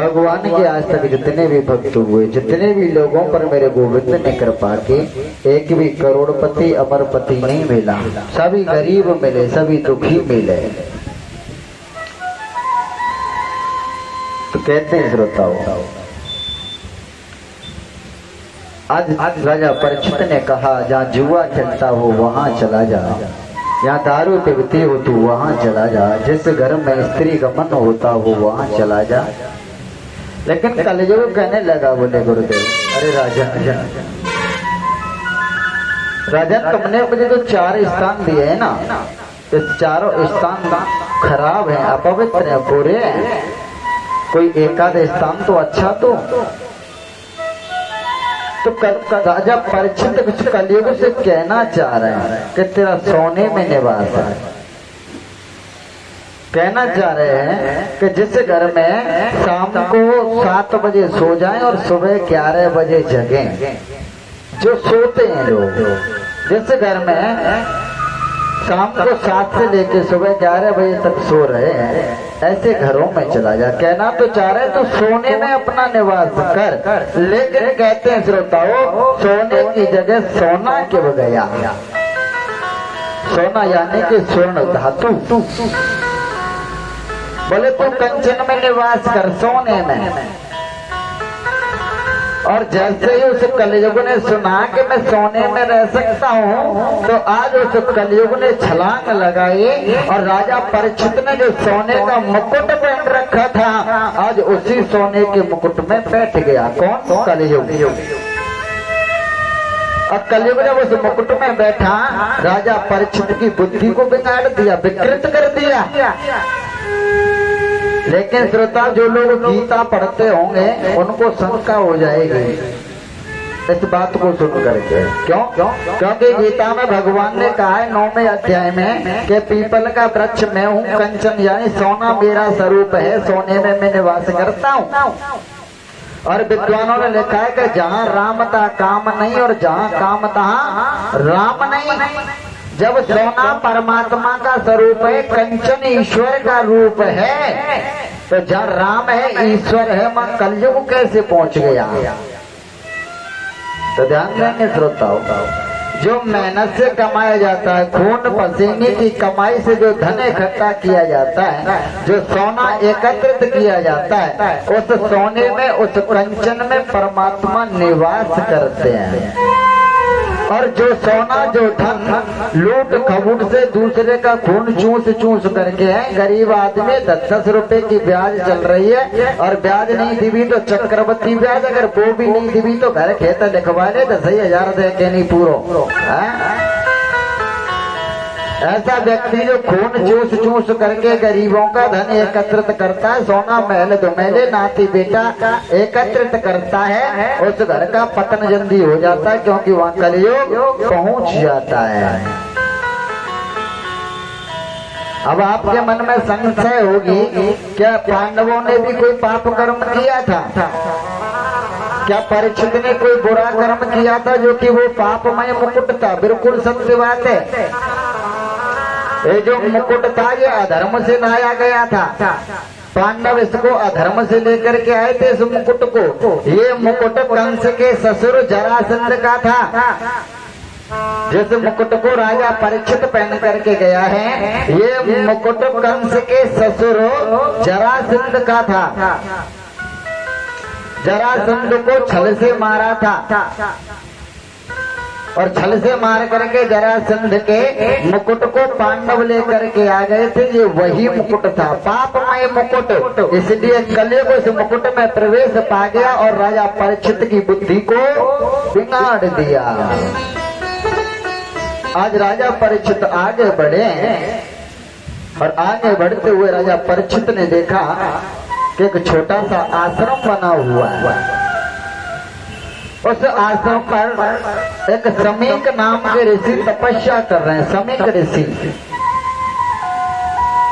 भगवान के आज तक जितने भी भक्त हुए, जितने भी लोगों पर मेरे गोविंद ने कृपा की, एक भी करोड़पति अमरपति नहीं मिला, सभी गरीब मिले, सभी दुखी मिले। तो कहते हैं श्रोताओं, आज राजा परीक्षित ने कहा जहाँ जुआ खेलता हो वहां चला जा, यहाँ दारू पिबती हो तू वहां चला जा, जिस घर में स्त्री गमन होता हो वहां चला जा। लेकिन कलयुग कहने लगा, बोले गुरुदेव, अरे राजन तुमने मुझे तो 4 स्थान दिए है ना, इस चारों स्थान खराब है, अपवित्र है, बुरे हैं, कोई एकाध स्थान तो अच्छा तो राजा परीक्षित कुछ कलयुग से कहना चाह रहे हैं कि तेरा सोने में निवास है। कहना चाह रहे हैं कि जिस घर में शाम को 7 बजे सो जाएं और सुबह 11 बजे जगें, जो सोते हैं लोग, जिस घर में शाम को 7 से लेके सुबह 11 बजे तक सो रहे हैं, ऐसे घरों में चला जा। कहना तो चाह रहे तो सोने में अपना निवास कर, लेकिन कहते हैं श्रोताओ, सोने की जगह सोना क्यों गया? सोना यानी कि स्वर्ण धातु। बोले तू कंचन में निवास कर, सोने में। और जैसे ही उस कलयुग ने सुना कि मैं सोने में रह सकता हूँ, तो आज उस कलयुग ने छलांग लगाई और राजा परीक्षित ने जो सोने का मुकुट पहन रखा था, आज उसी सोने के मुकुट में बैठ गया। कौन? कलयुग। और कलयुग ने उस मुकुट में बैठा राजा परीक्षित की बुद्धि को बिगाड़ दिया, विकृत कर दिया। लेकिन श्रोता, जो लोग गीता पढ़ते होंगे उनको शंका हो जाएगी इस बात को सुन करके। क्यों? क्योंकि गीता में भगवान ने कहा है 9वें अध्याय में कि पीपल का वृक्ष मैं हूँ, कंचन यानी सोना मेरा स्वरूप है, सोने में मैं निवास करता हूँ। और विद्वानों ने लिखा है कि जहाँ राम था काम नहीं, और जहाँ काम तहाँ राम नहीं। जब सोना परमात्मा का स्वरूप है, कंचन ईश्वर का रूप है, तो जहाँ राम है, ईश्वर है, वहाँ कलयुग कैसे पहुंच गया? तो ध्यान देंगे श्रोताओं, जो मेहनत से कमाया जाता है, खून पसीने की कमाई से जो धन इकट्ठा किया जाता है, जो सोना एकत्रित किया जाता है, उस सोने में, उस कंचन में परमात्मा निवास करते हैं। और जो सोना, जो धन लूट खबूट से दूसरे का खून चूस करके है, गरीब आदमी 10-10 रुपए की ब्याज चल रही है, और ब्याज नहीं दिवी तो चक्रवर्ती ब्याज, अगर वो भी नहीं दिवी तो घर खेत लिखवा ले 10,000 दे के नहीं पूरो। ऐसा व्यक्ति जो खून चूस करके गरीबों का धन एकत्रित करता है, सोना महल दुमेले नाती बेटा एकत्रित करता है, उस घर का पतन जल्दी हो जाता है, क्योंकि वहाँ कलयुग पहुँच जाता है। अब आपके मन में संशय होगी, क्या पांडवों ने भी कोई पाप कर्म किया था? क्या परीक्षित ने कोई बुरा कर्म किया था जो कि वो पापमय मुकुट था? बिल्कुल सत्य बात है। ये जो मुकुट था ये अधर्म से लाया गया था। पांडव इसको अधर्म से लेकर के आए थे इस मुकुट को। ये मुकुट कंस के ससुर जरासंध का था। जिस मुकुट को राजा परीक्षित पहन करके गया है, ये मुकुट कंस के ससुर जरासंध का था। जरासंध को छल से मारा था, और छल से मार करके जरासंध के मुकुट को पांडव लेकर के आ गए थे। ये वही मुकुट था, पापमय मुकुट। इसलिए कलयुग उस मुकुट में प्रवेश पा गया और राजा परीक्षित की बुद्धि को बिगाड़ दिया। आज राजा परीक्षित आगे बढ़े, और आगे बढ़ते हुए राजा परीक्षित ने देखा कि एक छोटा सा आश्रम बना हुआ है। उस आश्रम पर एक समीक नाम के ऋषि तपस्या कर रहे हैं। समीक ऋषि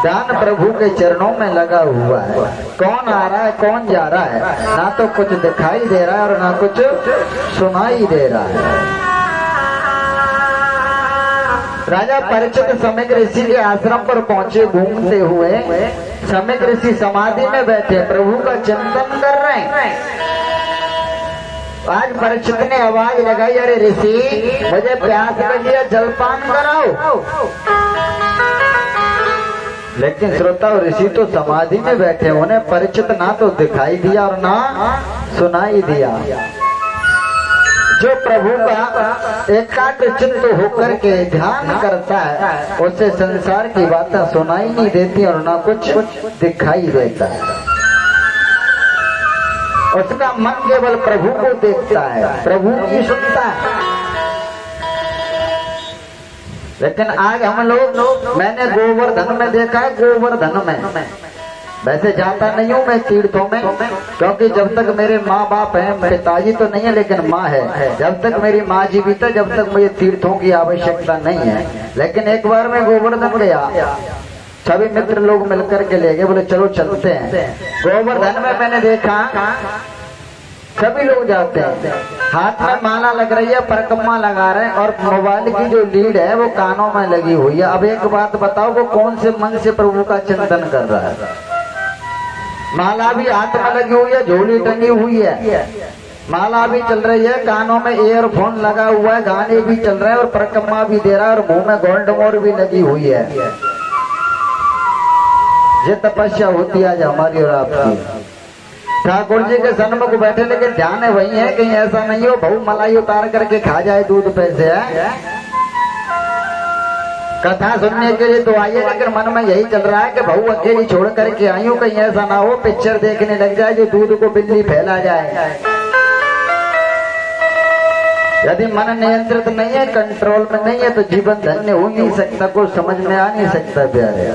ध्यान प्रभु के चरणों में लगा हुआ है। कौन आ रहा है, कौन जा रहा है, ना तो कुछ दिखाई दे रहा है और ना कुछ सुनाई दे रहा है। राजा परीक्षित समीक ऋषि के आश्रम पर पहुंचे घूमते हुए, समय ऋषि समाधि में बैठे प्रभु का चिंतन कर रहे हैं। आज परीक्षित ने आवाज लगाई, अरे ऋषि मुझे प्यास लगी है, जलपान कराओ। लेकिन श्रोता ऋषि तो समाधि में बैठे, उन्हें परीक्षित ना तो दिखाई दिया और ना सुनाई दिया। जो प्रभु का एकाग्र चित्त होकर के ध्यान करता है उसे संसार की बातें सुनाई नहीं देती और ना कुछ दिखाई देता है। उसका मन केवल प्रभु को देखता है, प्रभु की सुनता है। लेकिन आज हम लोग, मैंने गोवर्धन में देखा है, गोवर्धन में वैसे जाता नहीं हूँ मैं तीर्थों में, क्योंकि जब तक मेरे माँ बाप हैं, पिताजी तो नहीं है लेकिन माँ है, जब तक मेरी माँ जीवित है जब तक मुझे तीर्थों की आवश्यकता नहीं है। लेकिन एक बार मैं गोवर्धन गया, सभी मित्र लोग मिलकर के ले गए, बोले चलो चलते हैं। गोवर्धन में मैंने देखा सभी लोग जाते हैं, हाथ में माला लग रही है, परिक्रमा लगा रहे हैं और मोबाइल की जो लीड है वो कानों में लगी हुई है। अब एक बात बताओ, वो कौन से मन से प्रभु का चिंतन कर रहा है? माला भी हाथ में लगी हुई है, झोली टंगी हुई है, माला भी चल रही है, कानों में ईयरफोन लगा हुआ है, गाने भी चल रहे हैं और परिक्रमा भी दे रहा है और मुंह में गोल्ड मोर भी लगी हुई है। ये तपस्या होती है आज हमारी और आपकी। ठाकुर जी के सन्मुख बैठे, लेकिन ध्यान है वही है, कहीं ऐसा नहीं हो बहु मलाई उतार करके खा जाए दूध पैसे है। कथा सुनने के लिए तो आइए, लेकिन मन में यही चल रहा है कि बहू अकेली छोड़ करके आई हूँ, कहीं ऐसा ना हो पिक्चर देखने लग जाए जो दूध को बिल्ली फैला जाए। यदि मन नियंत्रित नहीं है, कंट्रोल में नहीं है, तो जीवन धन्य हो नहीं सकता, कुछ समझ में आ नहीं सकता प्यारे।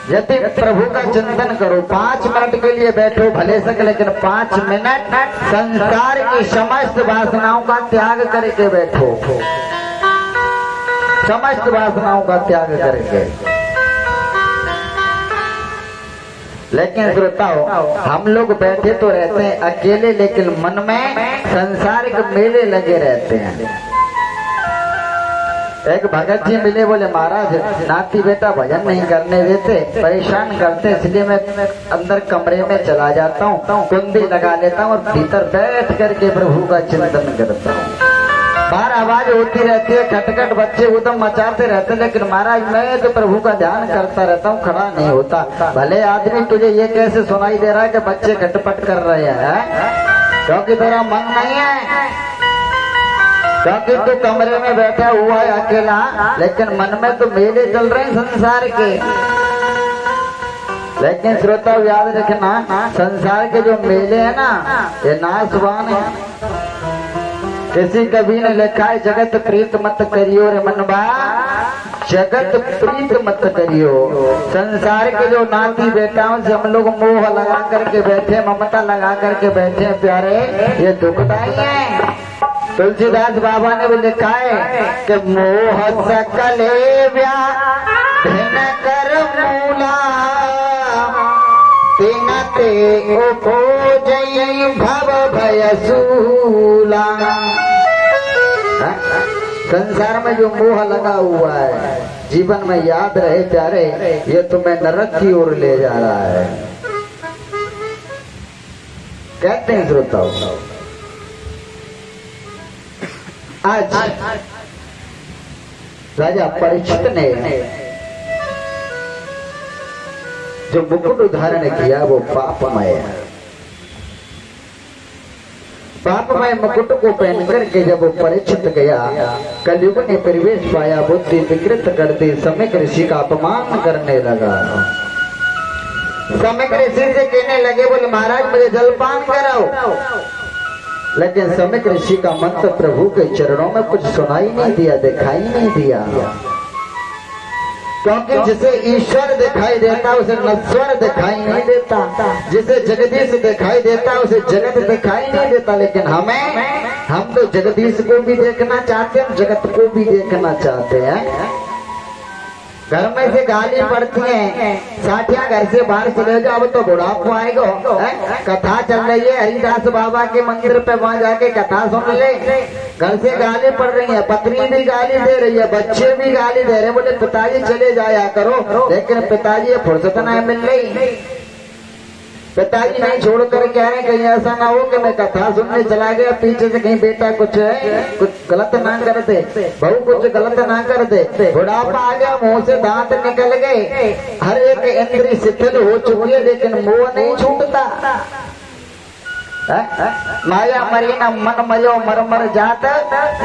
यदि प्रभु का चिंतन करो, 5 मिनट के लिए बैठो भले सक, लेकिन 5 मिनट संसार की समस्त वासनाओं का त्याग करके बैठो, समस्त वासनाओं का त्याग करके। लेकिन श्रोताओ, हम लोग बैठे तो रहते हैं अकेले, लेकिन मन में संसार के मेले लगे रहते हैं। एक भगत जी मिले, बोले महाराज नाती बेटा भजन नहीं करने देते, परेशान करते, इसलिए मैं अंदर कमरे में चला जाता हूँ, कुंडी लगा लेता हूँ और भीतर बैठ करके प्रभु का चिंतन करता हूँ। बाहर आवाज होती रहती है, खटखट, बच्चे उदम मचाते रहते, लेकिन महाराज मैं तो प्रभु का ध्यान करता रहता हूँ, खड़ा नहीं होता। भले आदमी तुझे ये कैसे सुनाई दे रहा है कि बच्चे खटपट कर रहे हैं, क्योंकि तेरा मन नहीं है, क्योंकि तू कमरे में बैठा हुआ है अकेला, लेकिन मन में तो मेले चल रहे हैं संसार के। लेकिन श्रोता याद रखना, संसार के जो मेले है ना, ये नाशवान है। किसी कवि ने लिखा है, जगत प्रीत मत करियो रे मनबा, जगत प्रीत मत करियो। संसार के जो नाती बेटाओं से हम लोग मोह लगा करके बैठे, ममता लगा करके बैठे प्यारे, ये दुखदाई है। तुलसीदास बाबा ने भी लिखा है कि मोह सकले व्याधिन कर मूला, तिन ते उपजई भव भय सूला। संसार में जो मोह लगा हुआ है, जीवन में याद रहे प्यारे, ये तुम्हें नरक की ओर ले जा रहा है। कहते हैं श्रोताओं, आज राजा परीक्षित ने जो मुकुट धारण किया वो पापमय है। पापमय मुकुट को पहन करके जब वो परीक्षित गया, कलयुग ने परिवेश पाया, बुद्धि विकृत कर दी, समय ऋषि का अपमान करने लगा। समय ऋषि से कहने लगे, बोले महाराज मुझे जलपान कराओ। लेकिन समय ऋषि का मन तो प्रभु के चरणों में कुछ सुनाई नहीं दिया, दिखाई नहीं दिया, क्योंकि जिसे ईश्वर दिखाई देता उसे नश्वर दिखाई नहीं देता, जिसे जगदीश दिखाई देता उसे जगत दिखाई नहीं देता। लेकिन हम तो जगदीश को भी देखना चाहते हैं, जगत को भी देखना चाहते हैं। घर में से गाली पड़ती है, साठिया घर से बाहर चले जाओ, अब तो बुढ़ापा आएगा। कथा चल रही है हरिदास बाबा के मंदिर पे, वहां जाके कथा सुन ले। घर से गाली पड़ रही है, पत्नी भी गाली दे रही है, बच्चे भी गाली दे रहे हैं। बोले पिताजी चले जाया करो, लेकिन पिताजी फुर्सत नहीं मिल रही। पिताजी नहीं छोड़ कर कह रहे कहीं ऐसा ना हो कि मैं कथा सुनने चला गया, पीछे से कहीं बेटा कुछ गलत ना कर दे, बहू कुछ गलत ना कर दे। बुढ़ापा आ गया, मुंह से दांत निकल गए, हर एक इंद्रिय शिथिल हो चुकी है, लेकिन मोह नहीं छूटता। माया मरी न मन मयो मर मर जात,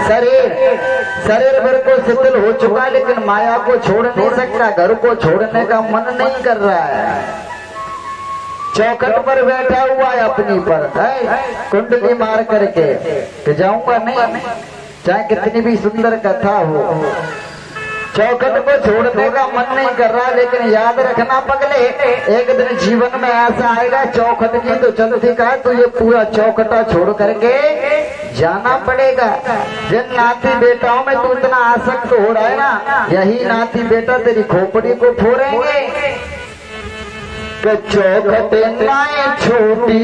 शरीर बिल्कुल शिथिल हो चुका, लेकिन माया को छोड़ नहीं सकता, घर को छोड़ने का मन नहीं कर रहा है। चौखट पर बैठा हुआ है अपनी पर, कुंडली मार करके कि जाऊंगा नहीं, चाहे कितनी भी सुंदर कथा हो। चौखट को छोड़ने का मन नहीं कर रहा, लेकिन याद रखना पगले, एक दिन जीवन में ऐसा आएगा, चौखट की तो चलती का, तो ये पूरा चौखटा छोड़ करके जाना पड़ेगा। जिन नाती बेटाओं में तू इतना आसक्त हो रहा है ना, यही नाती बेटा तेरी खोपड़ी को फोड़ेंगे। चौखट नाए छोटी,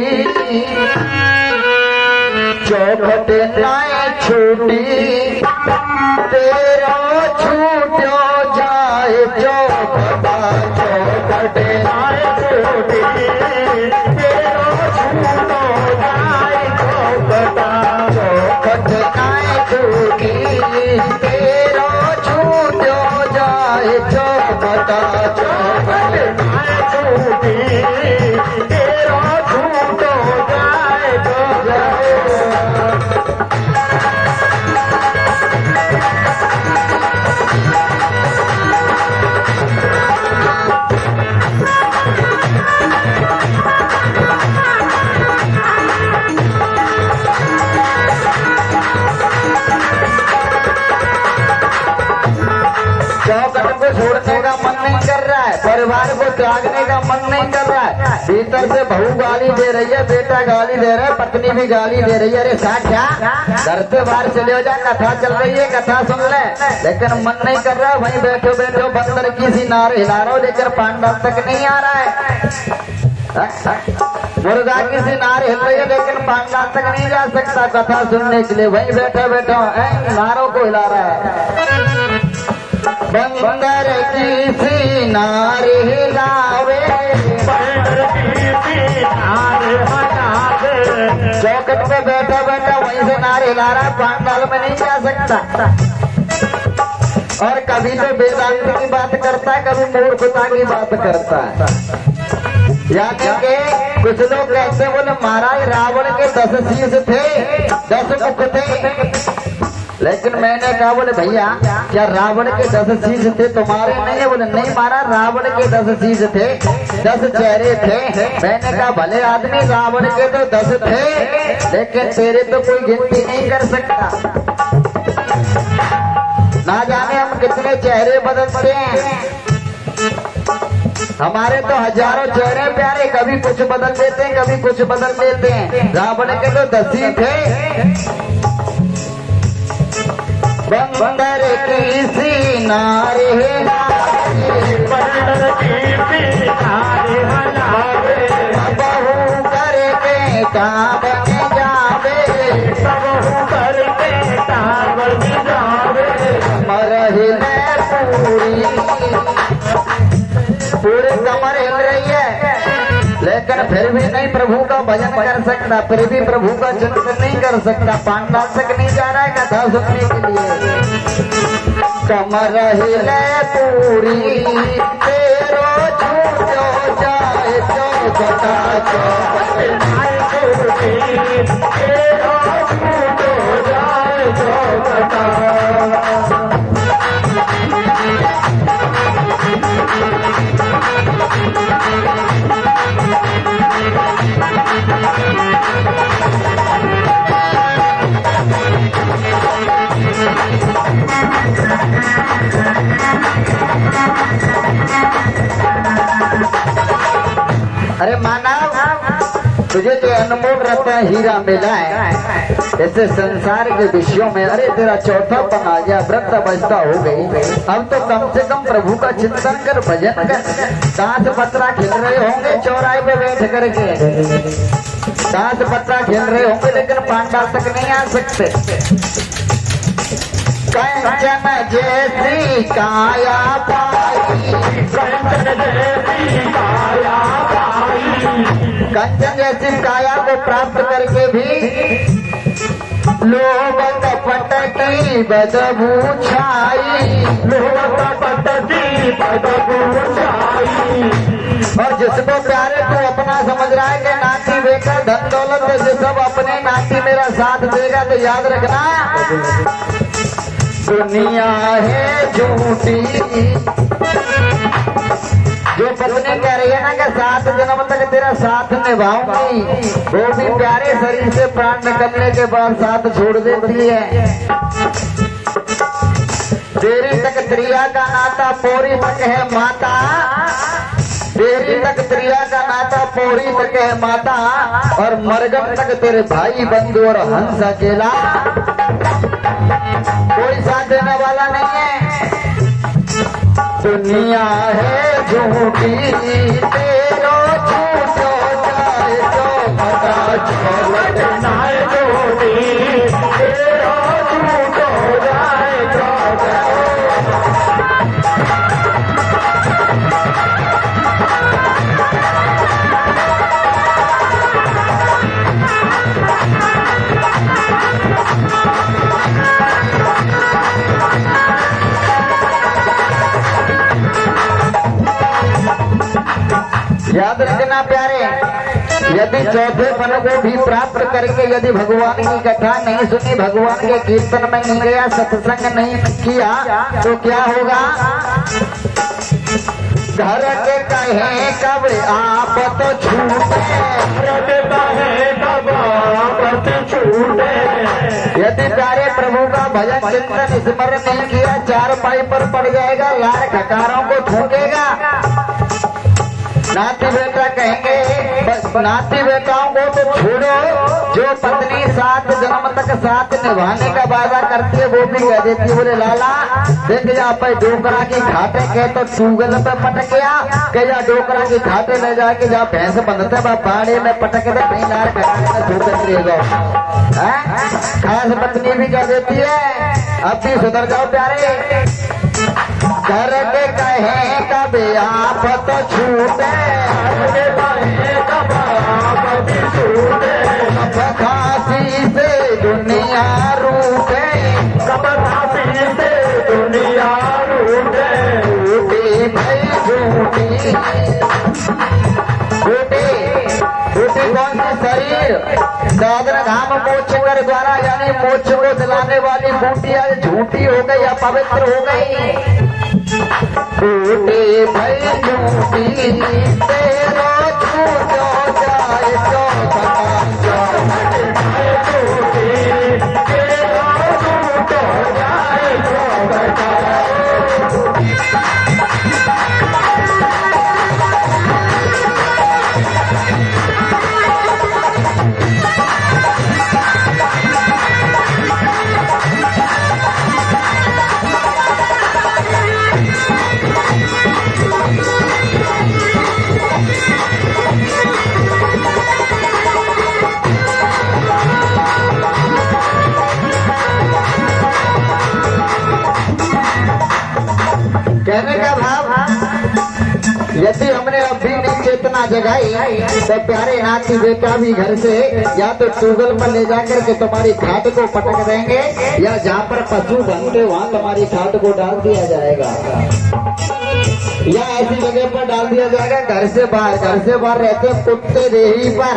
चौखट नाए छोटी, तेरा छूटो जाए चौखटा। चौखट नाए छोटी, तेरा छूटो जाए चौखटा। चौखट नाए छोटी, तेरा छूटो जाए चौखटा। चौखट तेरा छूटो जाए चौखट को छोड़ने का मन नहीं कर रहा है, परिवार को त्यागने का मन नहीं कर रहा है। भीतर से बहू गाली दे रही है, बेटा गाली दे रहा है, पत्नी भी गाली दे रही है। अरे साठिया घर से बाहर चले हो जा, कथा चल रही है, कथा सुन ले, लेकिन मन नहीं कर रहा है। वहीं बैठो बैठो बंदर की सी नार हिला रहा हो, लेकिन पांडव तक नहीं आ रहा है। मुर्गा की सी नार हिल रही है, लेकिन पांडव तक नहीं जा सकता कथा सुनने के लिए। वहीं बैठो बैठो नारों को हिला रहा है। बंदर की सी नार हिलावे, बंदर की सी नार हिलावे, चौखट पे बैठा बैठा वहीं से नार हिला रहा है, पांडाल में नहीं जा सकता। और कभी तो वेदांत की बात करता है, कभी मूर्खता की बात करता है। यानी कि कुछ लोग कहते बोले महाराज रावण के 10 शीश थे, 10 मुख थे, लेकिन मैंने कहा बोले भैया क्या रावण के 10 शीश थे, तुम्हारे नहीं है? बोले नहीं महाराज रावण के 10 शीश थे, 10 चेहरे थे। मैंने कहा भले आदमी रावण के तो 10 थे, लेकिन तेरे तो कोई गिनती नहीं कर सकता। ना जाने हम कितने चेहरे बदलते हैं, हमारे तो हजारों चेहरे प्यारे, कभी कुछ बदल देते हैं, कभी कुछ बदल देते हैं। रावण के तो 10 ही थे। बंदर की सी नार हिलावे, बंदर की सी नार हिलावे, बहू करके काम जावे, बहू करके काम जावे, मरहिले पूरी कमर हिल रही है, लेकिन फिर भी नहीं प्रभु का भजन कर सकता, फिर भी प्रभु का चिंतन नहीं कर सकता। पांडाल तक नहीं जा रहा है कथा सुनने के लिए। कमर हिले पूरी, तेरो छूटो जाए चौखटा। चौखट नाए छोटी, तेरो छूटो जाए चौखटा। अरे मानव तुझे तो अनमोल रत्न हीरा मिला है, ऐसे संसार के विषयों में अरे तेरा चौथा पन आ गया, व्रत अवस्था हो गई। अब तो कम से कम प्रभु का चिंतन कर, भजन कर। दांत पत्रा खिल रहे होंगे चौराहे पे बैठ करके, दांत पत्रा खेल रहे होंगे, लेकिन पांडाल तक नहीं आ सकते। कंचन जैसी काया पाई, कंचन जैसी काया पाई, कंचन जैसी काया को प्राप्त करके भी लोभ कपट की बदबू छाई, लोभ कपट की बदबू छाई। और जिसको प्यारे तू अपना समझ रहा है कि नाती बेटा धन दौलत से सब अपने नाती मेरा साथ देगा, तो याद रखना दुनिया है झूठी। जो पत्नी कह रही है ना कि 7 जन्म तक तेरा साथ निभाऊंगी, वो भी प्यारे शरीर से प्राण निकलने के बाद साथ छोड़ देती है। तेरी तक त्रिया का नाता पौरी तक है माता, तेरी तक त्रिया का नाता पौरी तक है माता, और मरगम तक तेरे भाई बंधु और हंस अकेला, कोई साथ देने वाला नहीं है। दुनिया है झूठी, तेरो झूठो जाए तो पता चलना है झूठी, तेरो झूठो जाए तो याद रखना प्यारे, यदि चौथे पन को भी प्राप्त करके यदि भगवान की कथा नहीं सुनी, भगवान के कीर्तन में नहीं गया, सत्संग नहीं किया, तो क्या होगा? घर के कहे कब आप तो छूटे, यदि प्यारे प्रभु का भजन चिंतन स्मरण नहीं किया, 4 पाई पर पड़ जाएगा, लार खकारों को ठोकेगा। नाती बेटा कहेंगे, नाती बेटाओं को तो छोड़ो, जो पत्नी 7 जन्म तक साथ निभाने का वादा करती है वो भी कह देती है, बोले लाला देख जा पे डोकरा की घाटे के तो टूगल पे पटक गया, कह जा डोकरा की घाटे ले जाके जहाँ भैंस बंधते बाड़े में पटक दे, नहीं लार रहेगा। खास पत्नी भी कह देती है, अब भी सुधर जाओ प्यारे। घर के कहे कभी आप तो छूटे, खांसी से दुनिया रूठे, खांसी से दुनिया रूठे, झूठी भाई झूठी, झूठी झूठी कौन सी शरीर साधन धाम मोक्ष कर द्वारा, यानी मोक्ष को दिलाने वाली बूटी आज झूठी हो गई या पवित्र हो गई। झूठी भाई झूठी, तेरा झूठो जाए तो पता झूठी, तेरा झूठो जाए तो पता। कहने का भाव, यदि हमने अब भी नहीं चेतना जगाई तो प्यारे नाती बेटा भी घर से या तो टूगल पर ले जाकर के तुम्हारी घाट को पटक देंगे, या जहाँ पर पशु बनते वहाँ तुम्हारी घाट को डाल दिया जाएगा, या ऐसी जगह पर डाल दिया जाएगा घर से बाहर रहते कुत्ते देही पर,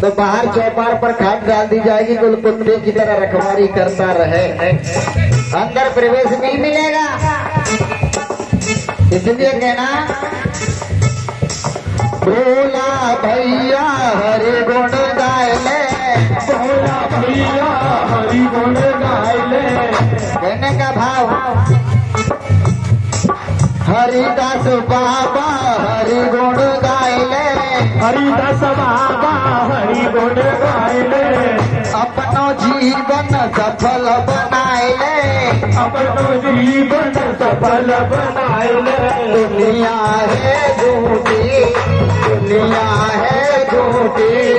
तो बाहर चौपार पर खाट डाल दी जाएगी, कुल कुत्ते की तरह रखवारी करता रहे, अंदर प्रवेश नहीं मिलेगा। इसलिए कहना भोला भैया हरि गुण गाय ले, भोला भैया हरि गुण गाय ले। कहने का भाव, हरिदास बाबा हरि गुण गायले, हरिदास बाबा हरि गुण गायले, अपनो जीवन सफल बनायले, अपनो जीवन सफल बनायले। दुनिया है झूठी, दुनिया है झूठी,